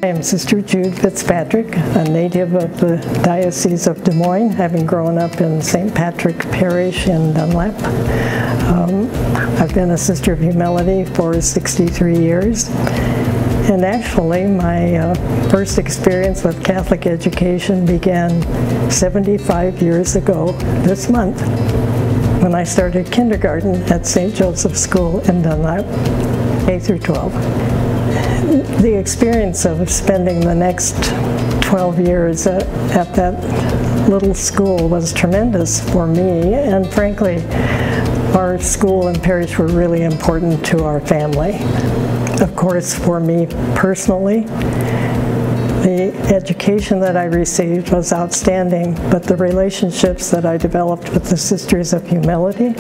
I am Sister Jude Fitzpatrick, a native of the Diocese of Des Moines, having grown up in St. Patrick Parish in Dunlap. I've been a Sister of Humility for 63 years. And actually, my first experience with Catholic education began 75 years ago this month, when I started kindergarten at St. Joseph's School in Dunlap, K through 12. The experience of spending the next 12 years at that little school was tremendous for me, and frankly, our school and parish were really important to our family. Of course, for me personally, the education that I received was outstanding, but the relationships that I developed with the Sisters of Humility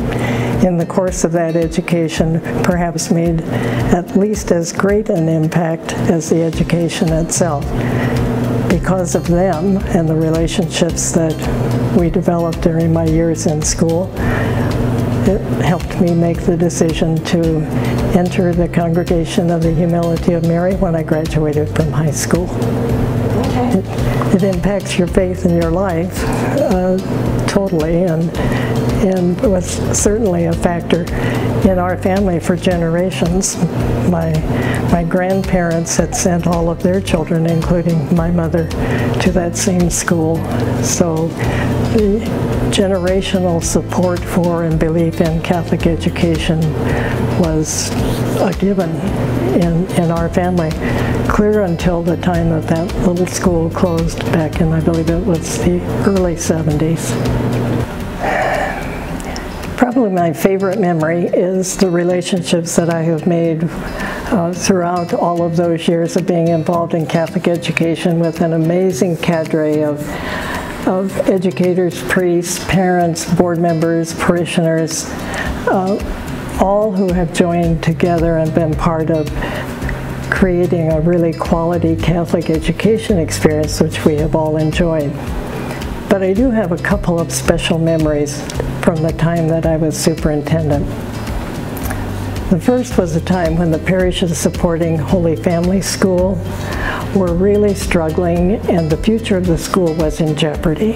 in the course of that education perhaps made at least as great an impact as the education itself. Because of them and the relationships that we developed during my years in school, it helped me make the decision to enter the Congregation of the Humility of Mary when I graduated from high school. Okay. It impacts your faith in your life totally, and was certainly a factor in our family for generations. My grandparents had sent all of their children, including my mother, to that same school. So the generational support for and belief in Catholic education was a given in our family, clear until the time that that little school closed back in, I believe it was the early 70s. Probably my favorite memory is the relationships that I have made throughout all of those years of being involved in Catholic education with an amazing cadre of educators, priests, parents, board members, parishioners, all who have joined together and been part of creating a really quality Catholic education experience, which we have all enjoyed. But I do have a couple of special memories from the time that I was superintendent. The first was a time when the parishes supporting Holy Family School were really struggling, and the future of the school was in jeopardy.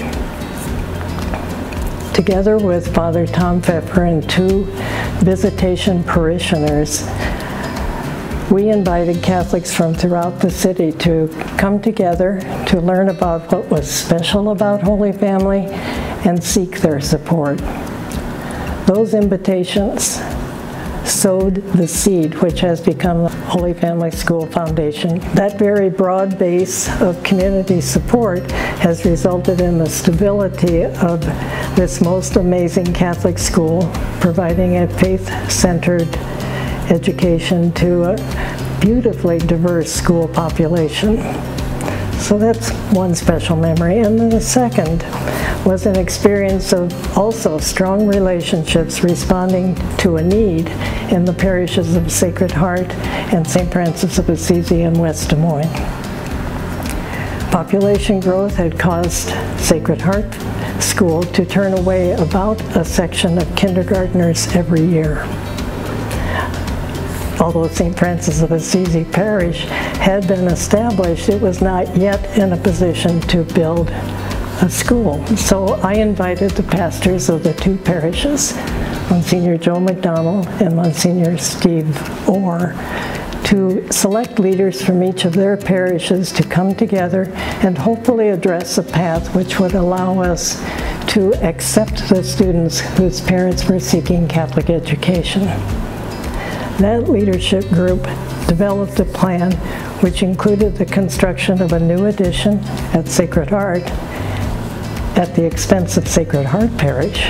Together with Father Tom Pfeffer and two visitation parishioners, we invited Catholics from throughout the city to come together to learn about what was special about Holy Family and seek their support. Those invitations sowed the seed which has become the Holy Family School Foundation. That very broad base of community support has resulted in the stability of this most amazing Catholic school, providing a faith-centered education to a beautifully diverse school population. So that's one special memory. And then the second was an experience of also strong relationships responding to a need in the parishes of Sacred Heart and St. Francis of Assisi in West Des Moines. Population growth had caused Sacred Heart School to turn away about a section of kindergartners every year. Although St. Francis of Assisi Parish had been established, it was not yet in a position to build a school. So I invited the pastors of the two parishes, Monsignor Joe McDonald and Monsignor Steve Orr, to select leaders from each of their parishes to come together and hopefully address a path which would allow us to accept the students whose parents were seeking Catholic education. That leadership group developed a plan which included the construction of a new addition at Sacred Heart at the expense of Sacred Heart Parish,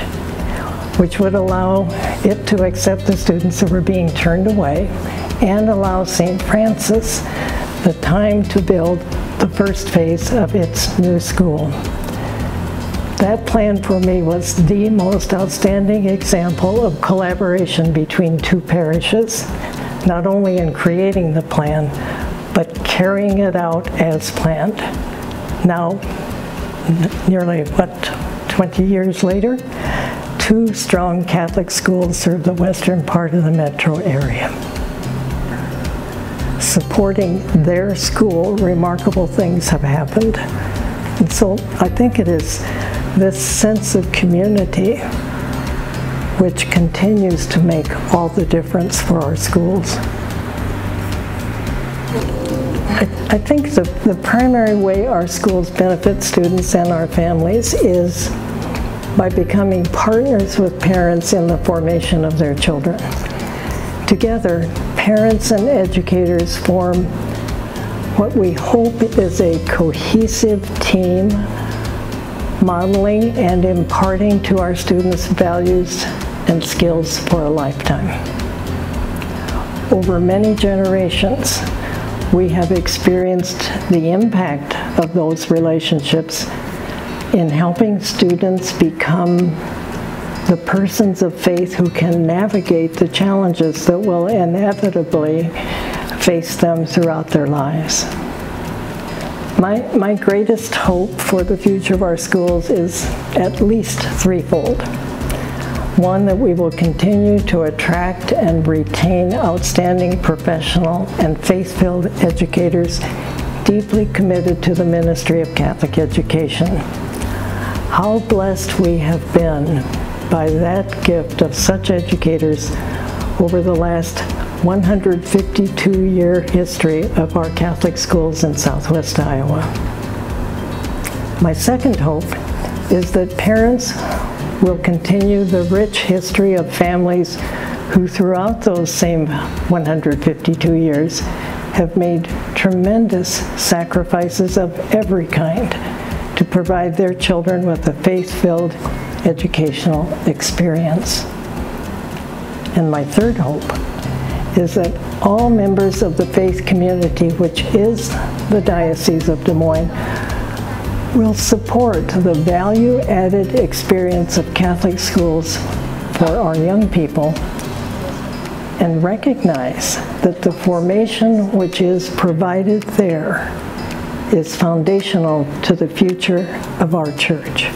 which would allow it to accept the students who were being turned away and allow St. Francis the time to build the first phase of its new school. That plan for me was the most outstanding example of collaboration between two parishes, not only in creating the plan, but carrying it out as planned. Now, nearly, 20 years later, two strong Catholic schools serve the western part of the metro area. supporting their school, remarkable things have happened. And so I think it is this sense of community which continues to make all the difference for our schools. I think the primary way our schools benefit students and our families is by becoming partners with parents in the formation of their children. Together, parents and educators form what we hope is a cohesive team, modeling and imparting to our students values and skills for a lifetime. Over many generations, we have experienced the impact of those relationships in helping students become the persons of faith who can navigate the challenges that will inevitably face them throughout their lives. My greatest hope for the future of our schools is at least threefold. One, that we will continue to attract and retain outstanding professional and faith-filled educators deeply committed to the ministry of Catholic education. How blessed we have been by that gift of such educators over the last 152-year history of our Catholic schools in Southwest Iowa. My second hope is that parents will continue the rich history of families who throughout those same 152 years have made tremendous sacrifices of every kind to provide their children with a faith-filled educational experience. And my third hope is that all members of the faith community, which is the Diocese of Des Moines, will support the value-added experience of Catholic schools for our young people and recognize that the formation which is provided there is foundational to the future of our church.